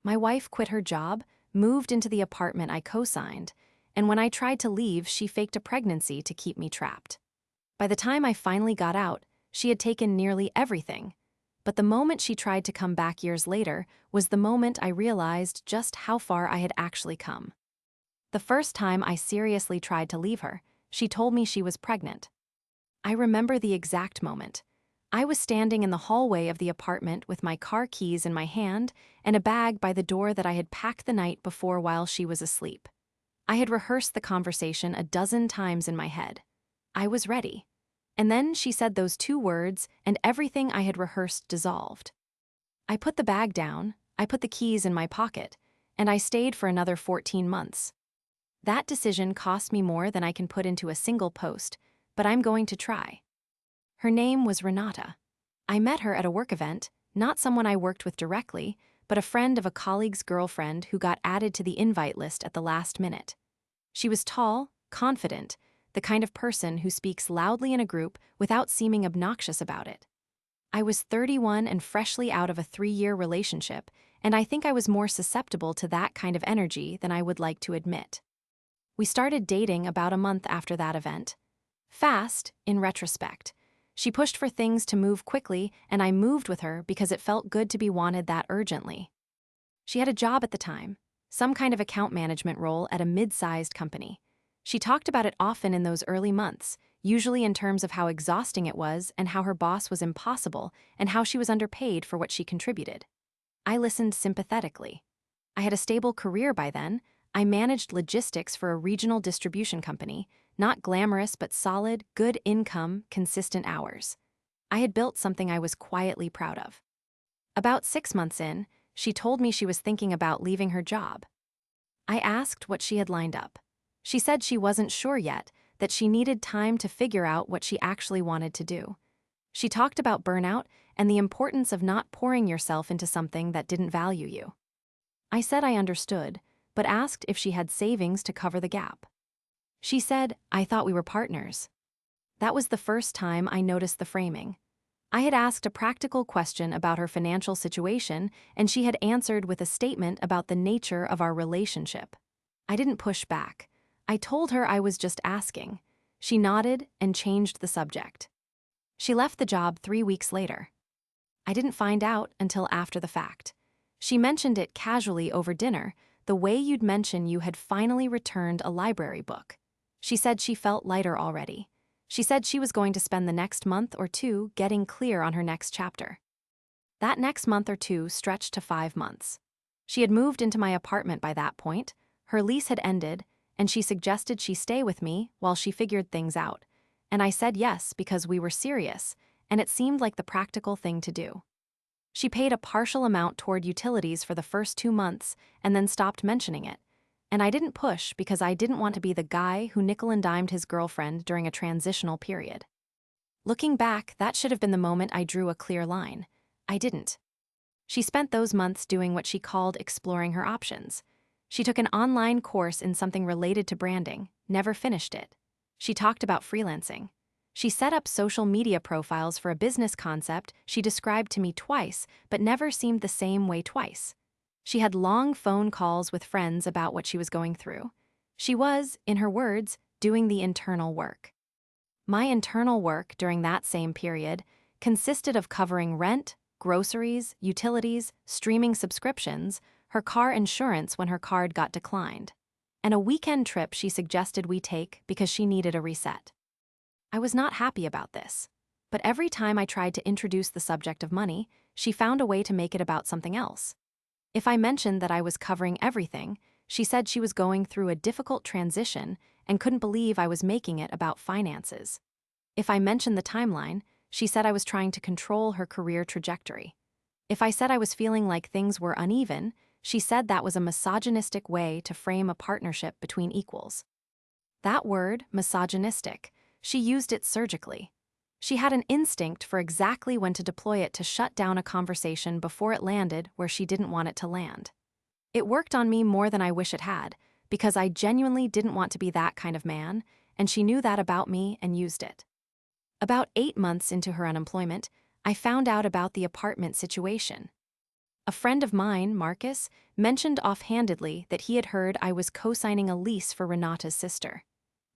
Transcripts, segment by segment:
My wife quit her job, moved into the apartment I co-signed, and when I tried to leave, she faked a pregnancy to keep me trapped. By the time I finally got out, she had taken nearly everything. But the moment she tried to come back years later was the moment I realized just how far I had actually come. The first time I seriously tried to leave her, she told me she was pregnant. I remember the exact moment. I was standing in the hallway of the apartment with my car keys in my hand and a bag by the door that I had packed the night before while she was asleep. I had rehearsed the conversation a dozen times in my head. I was ready. And then she said those two words, and everything I had rehearsed dissolved. I put the bag down, I put the keys in my pocket, and I stayed for another 14 months. That decision cost me more than I can put into a single post, but I'm going to try. Her name was Renata. I met her at a work event, not someone I worked with directly, but a friend of a colleague's girlfriend who got added to the invite list at the last minute. She was tall, confident, the kind of person who speaks loudly in a group without seeming obnoxious about it. I was 31 and freshly out of a 3-year relationship, and I think I was more susceptible to that kind of energy than I would like to admit. We started dating about a month after that event. Fast, in retrospect. She pushed for things to move quickly, and I moved with her because it felt good to be wanted that urgently. She had a job at the time, some kind of account management role at a mid-sized company. She talked about it often in those early months, usually in terms of how exhausting it was and how her boss was impossible and how she was underpaid for what she contributed. I listened sympathetically. I had a stable career by then. I managed logistics for a regional distribution company, not glamorous but solid, good income, consistent hours. I had built something I was quietly proud of. About 6 months in, she told me she was thinking about leaving her job. I asked what she had lined up. She said she wasn't sure yet, that she needed time to figure out what she actually wanted to do. She talked about burnout and the importance of not pouring yourself into something that didn't value you. I said I understood, but asked if she had savings to cover the gap. She said, "I thought we were partners." That was the first time I noticed the framing. I had asked a practical question about her financial situation, and she had answered with a statement about the nature of our relationship. I didn't push back. I told her I was just asking. She nodded and changed the subject. She left the job 3 weeks later. I didn't find out until after the fact. She mentioned it casually over dinner, the way you'd mention you had finally returned a library book. She said she felt lighter already. She said she was going to spend the next month or two getting clear on her next chapter. That next month or two stretched to 5 months. She had moved into my apartment by that point, her lease had ended, and she suggested she stay with me while she figured things out. And I said yes because we were serious, and it seemed like the practical thing to do. She paid a partial amount toward utilities for the first 2 months and then stopped mentioning it. And I didn't push because I didn't want to be the guy who nickel and dimed his girlfriend during a transitional period. Looking back, that should have been the moment I drew a clear line. I didn't. She spent those months doing what she called exploring her options. She took an online course in something related to branding, never finished it. She talked about freelancing. She set up social media profiles for a business concept she described to me twice, but never seemed the same way twice. She had long phone calls with friends about what she was going through. She was, in her words, doing the internal work. My internal work during that same period consisted of covering rent, groceries, utilities, streaming subscriptions, her car insurance when her card got declined, and a weekend trip she suggested we take because she needed a reset. I was not happy about this, but every time I tried to introduce the subject of money, she found a way to make it about something else. If I mentioned that I was covering everything, she said she was going through a difficult transition and couldn't believe I was making it about finances. If I mentioned the timeline, she said I was trying to control her career trajectory. If I said I was feeling like things were uneven, she said that was a misogynistic way to frame a partnership between equals. That word, misogynistic, she used it surgically. She had an instinct for exactly when to deploy it to shut down a conversation before it landed where she didn't want it to land. It worked on me more than I wish it had, because I genuinely didn't want to be that kind of man, and she knew that about me and used it. About 8 months into her unemployment, I found out about the apartment situation. A friend of mine, Marcus, mentioned offhandedly that he had heard I was co-signing a lease for Renata's sister.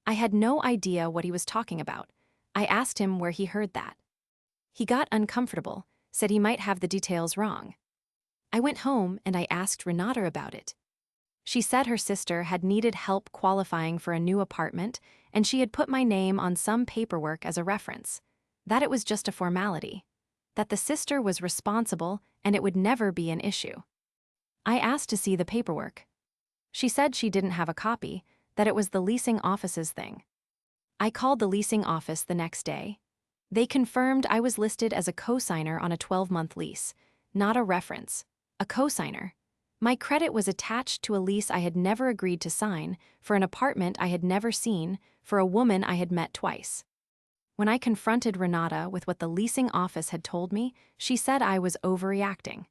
I had no idea what he was talking about. I asked him where he heard that. He got uncomfortable, said he might have the details wrong. I went home and I asked Renata about it. She said her sister had needed help qualifying for a new apartment, and she had put my name on some paperwork as a reference. That it was just a formality. That the sister was responsible and it would never be an issue. I asked to see the paperwork. She said she didn't have a copy, that it was the leasing office's thing. I called the leasing office the next day. They confirmed I was listed as a co-signer on a 12-month lease, not a reference, a co-signer. My credit was attached to a lease I had never agreed to sign, for an apartment I had never seen, for a woman I had met twice. When I confronted Renata with what the leasing office had told me, she said I was overreacting.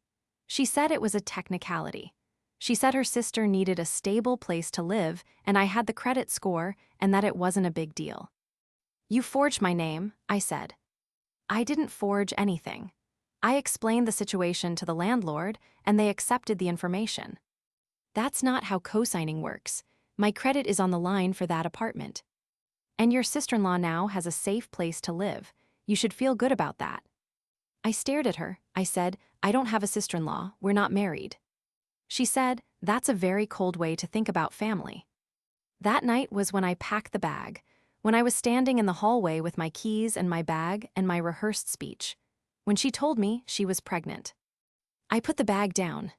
She said it was a technicality. She said her sister needed a stable place to live and I had the credit score and that it wasn't a big deal. "You forged my name," I said. "I didn't forge anything. I explained the situation to the landlord and they accepted the information. That's not how co-signing works. My credit is on the line for that apartment. And your sister-in-law now has a safe place to live. You should feel good about that." I stared at her. I said, "I don't have a sister-in-law, we're not married." She said, "That's a very cold way to think about family." That night was when I packed the bag, when I was standing in the hallway with my keys and my bag and my rehearsed speech, when she told me she was pregnant. I put the bag down.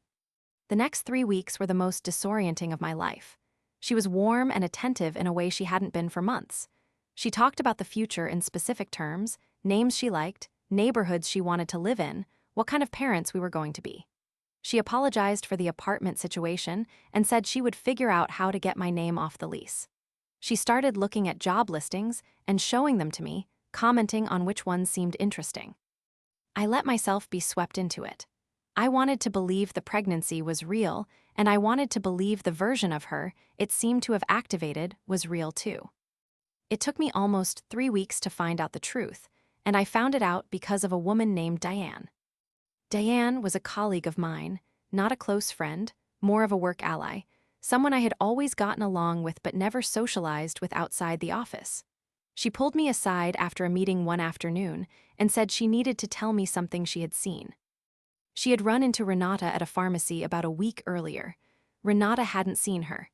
The next 3 weeks were the most disorienting of my life. She was warm and attentive in a way she hadn't been for months. She talked about the future in specific terms, names she liked, neighborhoods she wanted to live in, what kind of parents we were going to be. She apologized for the apartment situation and said she would figure out how to get my name off the lease. She started looking at job listings and showing them to me, commenting on which ones seemed interesting. I let myself be swept into it. I wanted to believe the pregnancy was real, and I wanted to believe the version of her it seemed to have activated was real too. It took me almost 3 weeks to find out the truth, and I found it out because of a woman named Diane. Diane was a colleague of mine, not a close friend, more of a work ally, someone I had always gotten along with but never socialized with outside the office. She pulled me aside after a meeting one afternoon and said she needed to tell me something she had seen. She had run into Renata at a pharmacy about a week earlier. Renata hadn't seen her.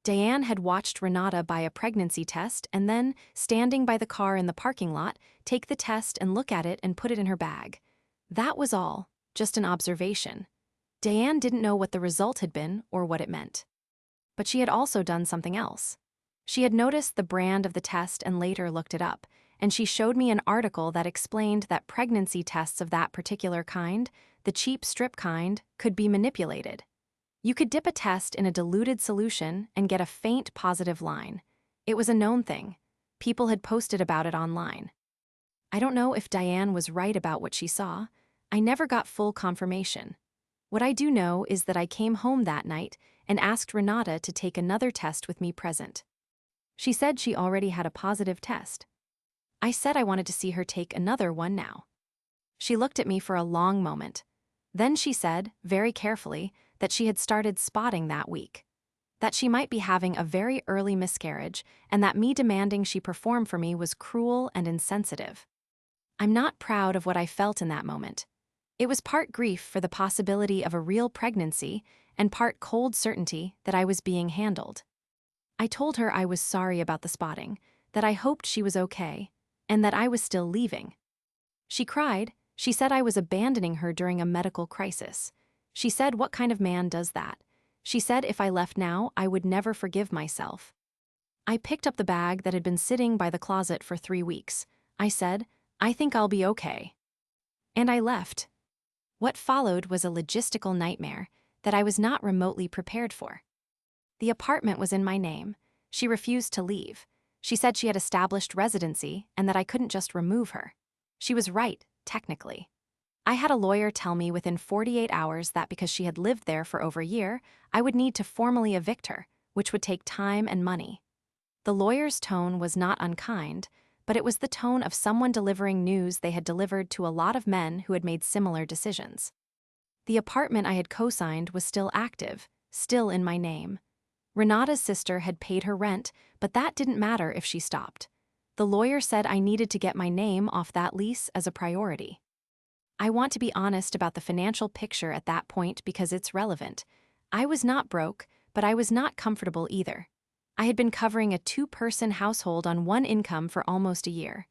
Diane had watched Renata buy a pregnancy test and then, standing by the car in the parking lot, take the test and look at it and put it in her bag. That was all, just an observation. Diane didn't know what the result had been or what it meant. But she had also done something else. She had noticed the brand of the test and later looked it up, and she showed me an article that explained that pregnancy tests of that particular kind, the cheap strip kind, could be manipulated. You could dip a test in a diluted solution and get a faint positive line. It was a known thing. People had posted about it online. I don't know if Diane was right about what she saw. I never got full confirmation. What I do know is that I came home that night and asked Renata to take another test with me present. She said she already had a positive test. I said I wanted to see her take another one now. She looked at me for a long moment. Then she said, very carefully, that she had started spotting that week. That she might be having a very early miscarriage and that me demanding she perform for me was cruel and insensitive. I'm not proud of what I felt in that moment. It was part grief for the possibility of a real pregnancy and part cold certainty that I was being handled. I told her I was sorry about the spotting, that I hoped she was okay, and that I was still leaving. She cried. She said I was abandoning her during a medical crisis. She said, "What kind of man does that?" She said if I left now, I would never forgive myself. I picked up the bag that had been sitting by the closet for 3 weeks. I said, "I think I'll be okay." And I left. What followed was a logistical nightmare that I was not remotely prepared for. The apartment was in my name. She refused to leave. She said she had established residency and that I couldn't just remove her. She was right, technically. I had a lawyer tell me within 48 hours that because she had lived there for over a year, I would need to formally evict her, which would take time and money. The lawyer's tone was not unkind, but it was the tone of someone delivering news they had delivered to a lot of men who had made similar decisions. The apartment I had co-signed was still active, still in my name. Renata's sister had paid her rent, but that didn't matter if she stopped. The lawyer said I needed to get my name off that lease as a priority. I want to be honest about the financial picture at that point because it's relevant. I was not broke, but I was not comfortable either. I had been covering a two-person household on one income for almost a year.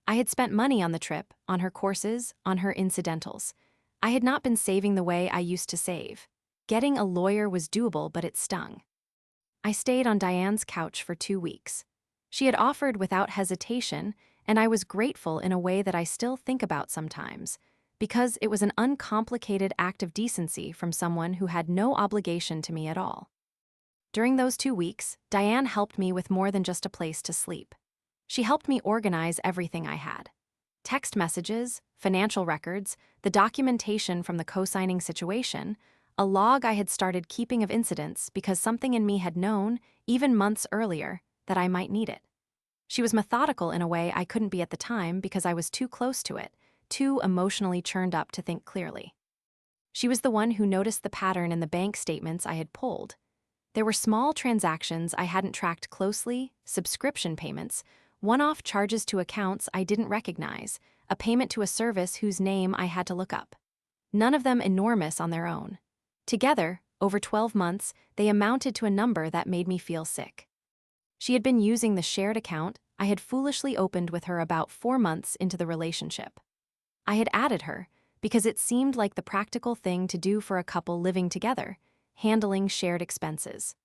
I had spent money on the trip, on her courses, on her incidentals. I had not been saving the way I used to save. Getting a lawyer was doable, but it stung. I stayed on Diane's couch for 2 weeks. She had offered without hesitation, and I was grateful in a way that I still think about sometimes, because it was an uncomplicated act of decency from someone who had no obligation to me at all. During those 2 weeks, Diane helped me with more than just a place to sleep. She helped me organize everything I had. Text messages, financial records, the documentation from the co-signing situation, a log I had started keeping of incidents because something in me had known, even months earlier, that I might need it. She was methodical in a way I couldn't be at the time because I was too close to it, too emotionally churned up to think clearly. She was the one who noticed the pattern in the bank statements I had pulled. There were small transactions I hadn't tracked closely, subscription payments, one-off charges to accounts I didn't recognize, a payment to a service whose name I had to look up. None of them enormous on their own. Together, over 12 months, they amounted to a number that made me feel sick. She had been using the shared account I had foolishly opened with her about 4 months into the relationship. I had added her because it seemed like the practical thing to do for a couple living together, handling shared expenses.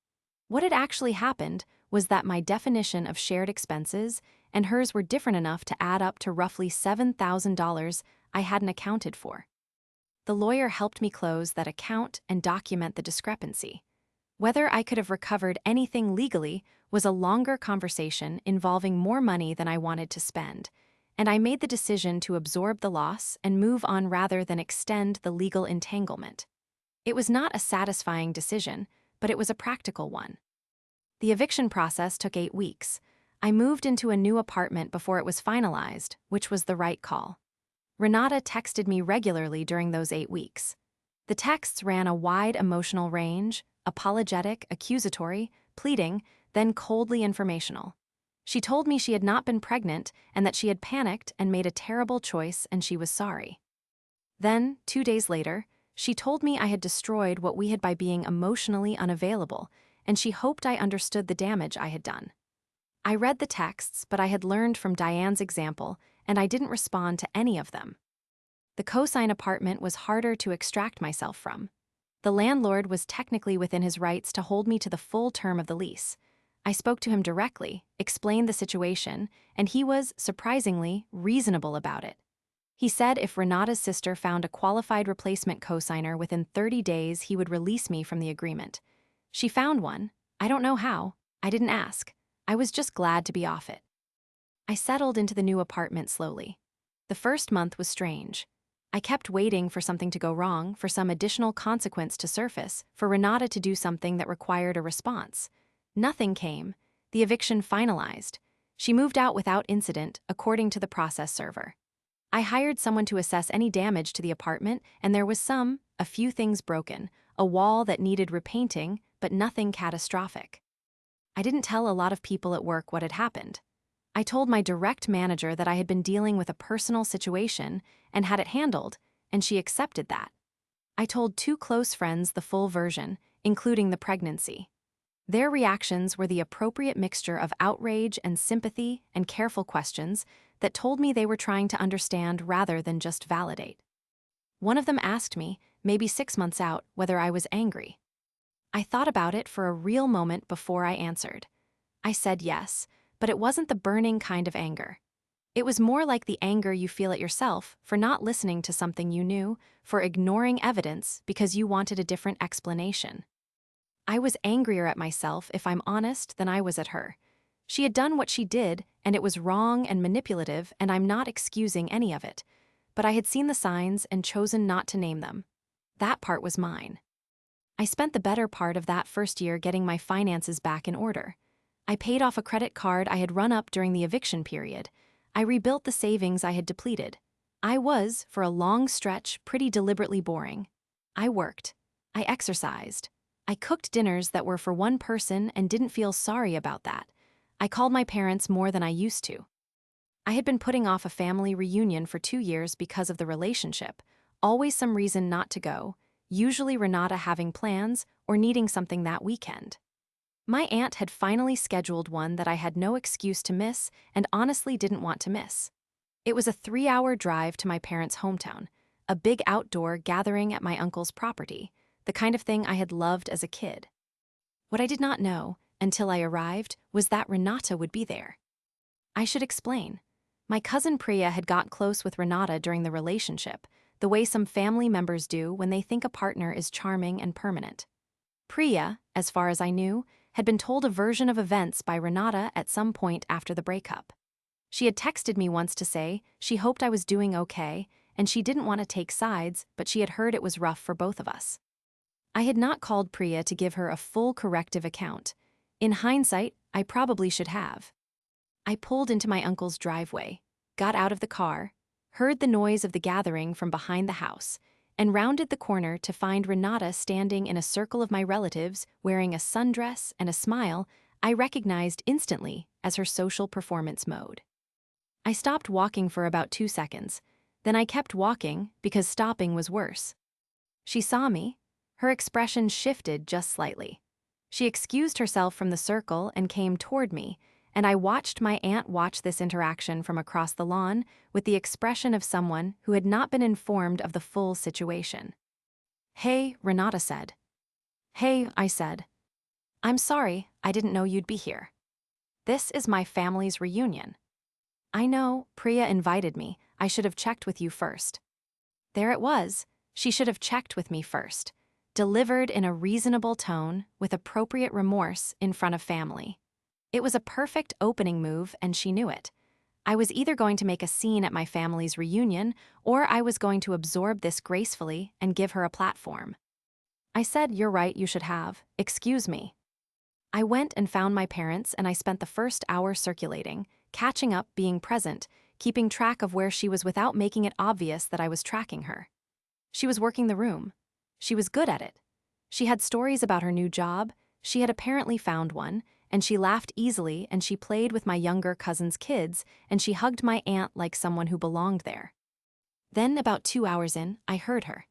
What had actually happened was that my definition of shared expenses and hers were different enough to add up to roughly $7,000 I hadn't accounted for. The lawyer helped me close that account and document the discrepancy. Whether I could have recovered anything legally was a longer conversation involving more money than I wanted to spend, and I made the decision to absorb the loss and move on rather than extend the legal entanglement. It was not a satisfying decision, but it was a practical one. The eviction process took 8 weeks. I moved into a new apartment before it was finalized, which was the right call. Renata texted me regularly during those 8 weeks. The texts ran a wide emotional range, apologetic, accusatory, pleading, then coldly informational. She told me she had not been pregnant and that she had panicked and made a terrible choice and she was sorry. Then, 2 days later, she told me I had destroyed what we had by being emotionally unavailable, and she hoped I understood the damage I had done. I read the texts, but I had learned from Diane's example, and I didn't respond to any of them. The cosign apartment was harder to extract myself from. The landlord was technically within his rights to hold me to the full term of the lease. I spoke to him directly, explained the situation, and he was, surprisingly, reasonable about it. He said if Renata's sister found a qualified replacement cosigner within 30 days, he would release me from the agreement. She found one. I don't know how. I didn't ask. I was just glad to be off it. I settled into the new apartment slowly. The first month was strange. I kept waiting for something to go wrong, for some additional consequence to surface, for Renata to do something that required a response. Nothing came. The eviction finalized. She moved out without incident, according to the process server. I hired someone to assess any damage to the apartment, and there was a few things broken, a wall that needed repainting, but nothing catastrophic. I didn't tell a lot of people at work what had happened. I told my direct manager that I had been dealing with a personal situation and had it handled, and she accepted that. I told 2 close friends the full version, including the pregnancy. Their reactions were the appropriate mixture of outrage and sympathy and careful questions that told me they were trying to understand rather than just validate. One of them asked me, maybe 6 months out, whether I was angry. I thought about it for a real moment before I answered. I said yes, but it wasn't the burning kind of anger. It was more like the anger you feel at yourself for not listening to something you knew, for ignoring evidence because you wanted a different explanation. I was angrier at myself, if I'm honest, than I was at her. She had done what she did, and it was wrong and manipulative, and I'm not excusing any of it. But I had seen the signs and chosen not to name them. That part was mine. I spent the better part of that first year getting my finances back in order. I paid off a credit card I had run up during the eviction period. I rebuilt the savings I had depleted. I was, for a long stretch, pretty deliberately boring. I worked. I exercised. I cooked dinners that were for one person and didn't feel sorry about that. I called my parents more than I used to. I had been putting off a family reunion for 2 years because of the relationship, always some reason not to go, usually Renata having plans or needing something that weekend. My aunt had finally scheduled one that I had no excuse to miss and honestly didn't want to miss. It was a 3-hour drive to my parents' hometown, a big outdoor gathering at my uncle's property, the kind of thing I had loved as a kid. What I did not know, until I arrived, was that Renata would be there. I should explain. My cousin Priya had got close with Renata during the relationship, the way some family members do when they think a partner is charming and permanent. Priya, as far as I knew, had been told a version of events by Renata at some point after the breakup. She had texted me once to say she hoped I was doing okay and she didn't want to take sides, but she had heard it was rough for both of us. I had not called Priya to give her a full corrective account. In hindsight, I probably should have. I pulled into my uncle's driveway, got out of the car, heard the noise of the gathering from behind the house, and rounded the corner to find Renata standing in a circle of my relatives wearing a sundress and a smile I recognized instantly as her social performance mode. I stopped walking for about 2 seconds, then I kept walking because stopping was worse. She saw me. Her expression shifted just slightly. She excused herself from the circle and came toward me, and I watched my aunt watch this interaction from across the lawn with the expression of someone who had not been informed of the full situation. "Hey," Renata said. "Hey," I said. "I'm sorry, I didn't know you'd be here. This is my family's reunion." "I know, Priya invited me. I should have checked with you first." There it was. She should have checked with me first. Delivered in a reasonable tone with appropriate remorse in front of family. It was a perfect opening move, and she knew it. I was either going to make a scene at my family's reunion, or I was going to absorb this gracefully and give her a platform. I said, "You're right, you should have. Excuse me." I went and found my parents, and I spent the first hour circulating, catching up, being present, keeping track of where she was without making it obvious that I was tracking her. She was working the room. She was good at it. She had stories about her new job. She had apparently found one, and she laughed easily, and she played with my younger cousin's kids, and she hugged my aunt like someone who belonged there. Then, about 2 hours in, I heard her.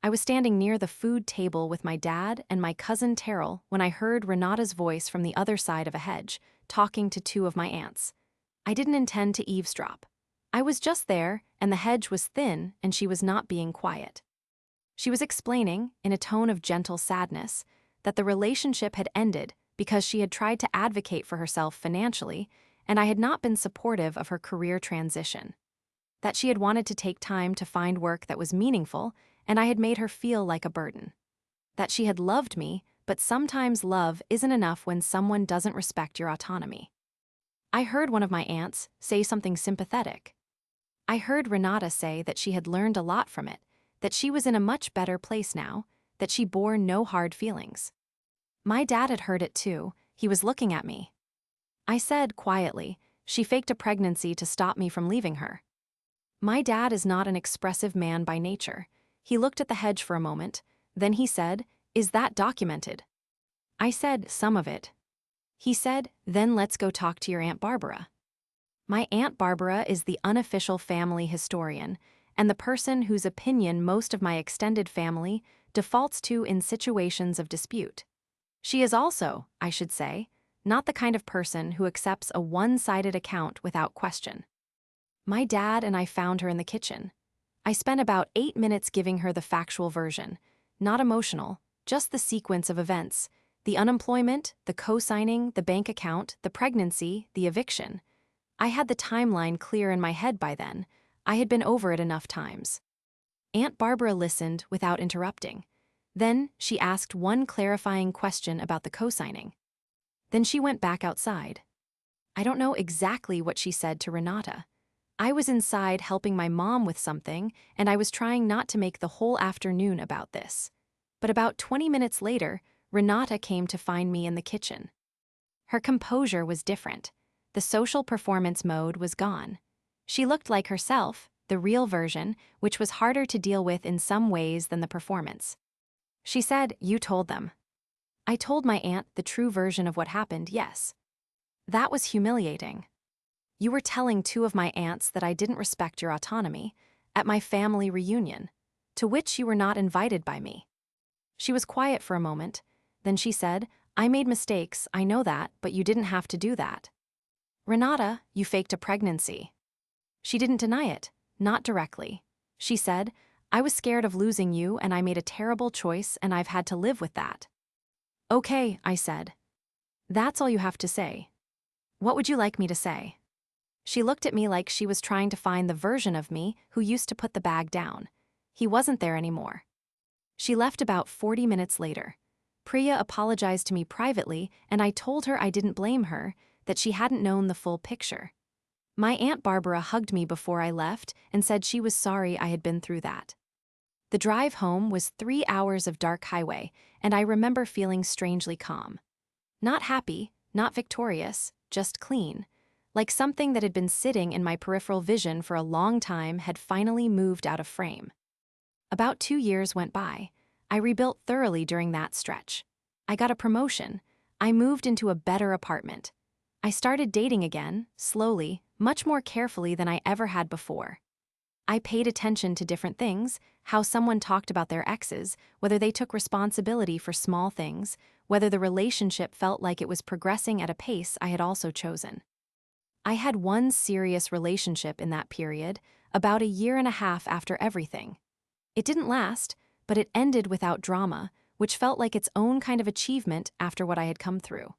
I was standing near the food table with my dad and my cousin Terrell when I heard Renata's voice from the other side of a hedge, talking to 2 of my aunts. I didn't intend to eavesdrop. I was just there, and the hedge was thin, and she was not being quiet. She was explaining, in a tone of gentle sadness, that the relationship had ended because she had tried to advocate for herself financially, and I had not been supportive of her career transition. That she had wanted to take time to find work that was meaningful, and I had made her feel like a burden. That she had loved me, but sometimes love isn't enough when someone doesn't respect your autonomy. I heard one of my aunts say something sympathetic. I heard Renata say that she had learned a lot from it, that she was in a much better place now, that she bore no hard feelings. My dad had heard it too. He was looking at me. I said quietly, "She faked a pregnancy to stop me from leaving her." My dad is not an expressive man by nature. He looked at the hedge for a moment, then he said, "Is that documented?" I said, "Some of it." He said, "Then let's go talk to your Aunt Barbara." My Aunt Barbara is the unofficial family historian, and the person whose opinion most of my extended family defaults to in situations of dispute. She is also, I should say, not the kind of person who accepts a one-sided account without question. My dad and I found her in the kitchen. I spent about 8 minutes giving her the factual version, not emotional, just the sequence of events, the unemployment, the co-signing, the bank account, the pregnancy, the eviction. I had the timeline clear in my head by then. I had been over it enough times. Aunt Barbara listened without interrupting. Then she asked one clarifying question about the co-signing. Then she went back outside. I don't know exactly what she said to Renata. I was inside helping my mom with something, and I was trying not to make the whole afternoon about this. But about 20 minutes later, Renata came to find me in the kitchen. Her composure was different. The social performance mode was gone. She looked like herself, the real version, which was harder to deal with in some ways than the performance. She said, "You told them." I told my aunt the true version of what happened, yes. That was humiliating. You were telling two of my aunts that I didn't respect your autonomy at my family reunion, to which you were not invited by me. She was quiet for a moment. Then she said, "I made mistakes, I know that, but you didn't have to do that. Renata, you faked a pregnancy." She didn't deny it, not directly. She said, "I was scared of losing you and I made a terrible choice and I've had to live with that." "Okay," I said. "That's all you have to say. What would you like me to say?" She looked at me like she was trying to find the version of me who used to put the bag down. He wasn't there anymore. She left about 40 minutes later. Priya apologized to me privately, and I told her I didn't blame her, that she hadn't known the full picture. My Aunt Barbara hugged me before I left and said she was sorry I had been through that. The drive home was 3 hours of dark highway, and I remember feeling strangely calm. Not happy, not victorious, just clean, like something that had been sitting in my peripheral vision for a long time had finally moved out of frame. About 2 years went by. I rebuilt thoroughly during that stretch. I got a promotion. I moved into a better apartment. I started dating again, slowly, much more carefully than I ever had before. I paid attention to different things, how someone talked about their exes, whether they took responsibility for small things, whether the relationship felt like it was progressing at a pace I had also chosen. I had one serious relationship in that period, about 1.5 years after everything. It didn't last, but it ended without drama, which felt like its own kind of achievement after what I had come through.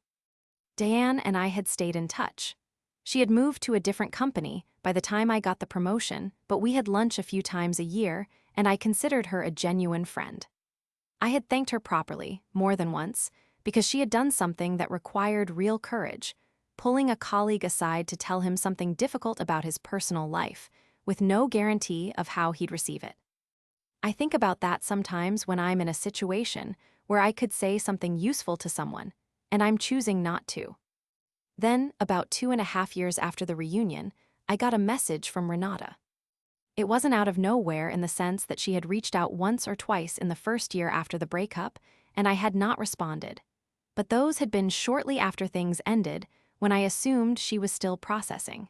Diane and I had stayed in touch. She had moved to a different company by the time I got the promotion, but we had lunch a few times a year, and I considered her a genuine friend. I had thanked her properly, more than once, because she had done something that required real courage, pulling a colleague aside to tell him something difficult about his personal life, with no guarantee of how he'd receive it. I think about that sometimes when I'm in a situation where I could say something useful to someone, and I'm choosing not to. Then, about 2.5 years after the reunion, I got a message from Renata. It wasn't out of nowhere in the sense that she had reached out once or twice in the first year after the breakup, and I had not responded. But those had been shortly after things ended, when I assumed she was still processing.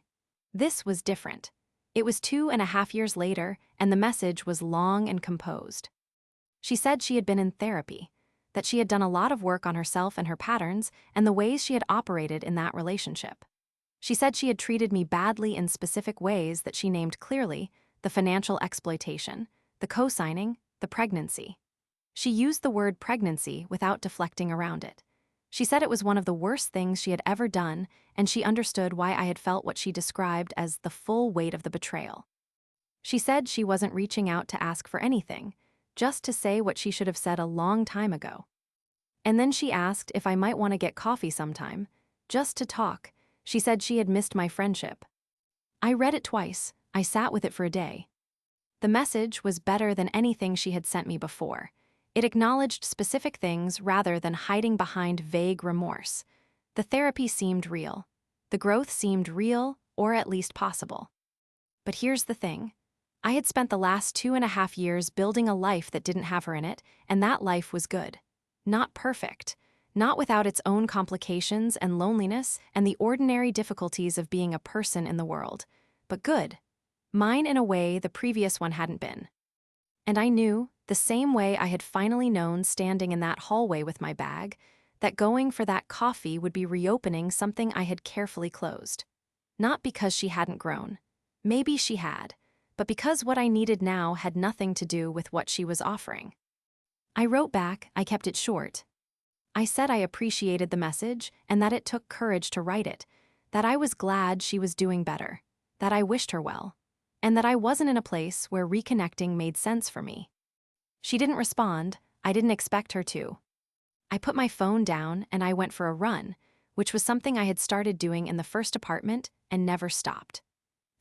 This was different. It was 2.5 years later, and the message was long and composed. She said she had been in therapy, that she had done a lot of work on herself and her patterns and the ways she had operated in that relationship. She said she had treated me badly in specific ways that she named clearly: the financial exploitation, the co-signing, the pregnancy. She used the word pregnancy without deflecting around it. She said it was one of the worst things she had ever done, and she understood why I had felt what she described as the full weight of the betrayal. She said she wasn't reaching out to ask for anything, just to say what she should have said a long time ago. And then she asked if I might want to get coffee sometime, just to talk. She said she had missed my friendship. I read it twice. I sat with it for a day. The message was better than anything she had sent me before. It acknowledged specific things rather than hiding behind vague remorse. The therapy seemed real. The growth seemed real, or at least possible. But here's the thing. I had spent the last 2.5 years building a life that didn't have her in it, and that life was good. Not perfect. Not without its own complications and loneliness and the ordinary difficulties of being a person in the world. But good. Mine in a way the previous one hadn't been. And I knew, the same way I had finally known standing in that hallway with my bag, that going for that coffee would be reopening something I had carefully closed. Not because she hadn't grown. Maybe she had, but because what I needed now had nothing to do with what she was offering. I wrote back. I kept it short. I said I appreciated the message and that it took courage to write it, that I was glad she was doing better, that I wished her well, and that I wasn't in a place where reconnecting made sense for me. She didn't respond. I didn't expect her to. I put my phone down and I went for a run, which was something I had started doing in the first apartment and never stopped.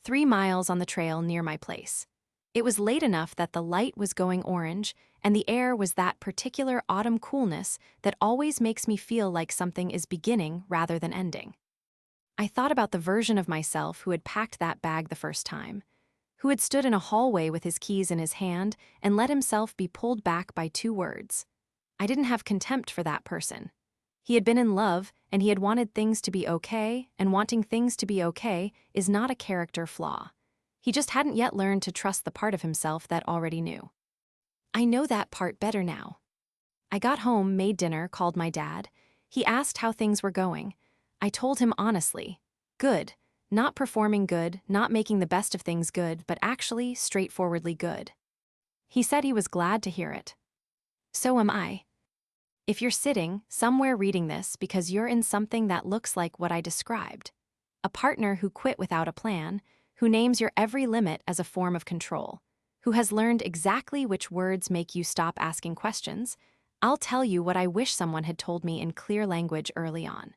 3 miles on the trail near my place. It was late enough that the light was going orange, and the air was that particular autumn coolness that always makes me feel like something is beginning rather than ending. I thought about the version of myself who had packed that bag the first time. who had stood in a hallway with his keys in his hand and let himself be pulled back by 2 words. I didn't have contempt for that person. He had been in love, and he had wanted things to be okay, and wanting things to be okay is not a character flaw. He just hadn't yet learned to trust the part of himself that already knew. I know that part better now. I got home, made dinner, called my dad. He asked how things were going. I told him honestly. Good. Not performing good, not making the best of things good, but actually straightforwardly good. He said he was glad to hear it. So am I. If you're sitting somewhere reading this because you're in something that looks like what I described, a partner who quit without a plan, who names your every limit as a form of control, who has learned exactly which words make you stop asking questions, I'll tell you what I wish someone had told me in clear language early on.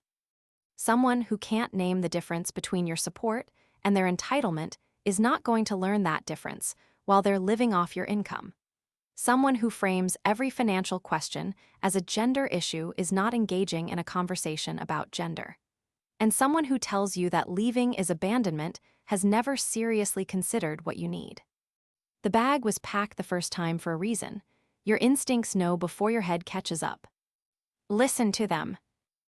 Someone who can't name the difference between your support and their entitlement is not going to learn that difference while they're living off your income. Someone who frames every financial question as a gender issue is not engaging in a conversation about gender. And someone who tells you that leaving is abandonment has never seriously considered what you need. The bag was packed the first time for a reason. Your instincts know before your head catches up. Listen to them.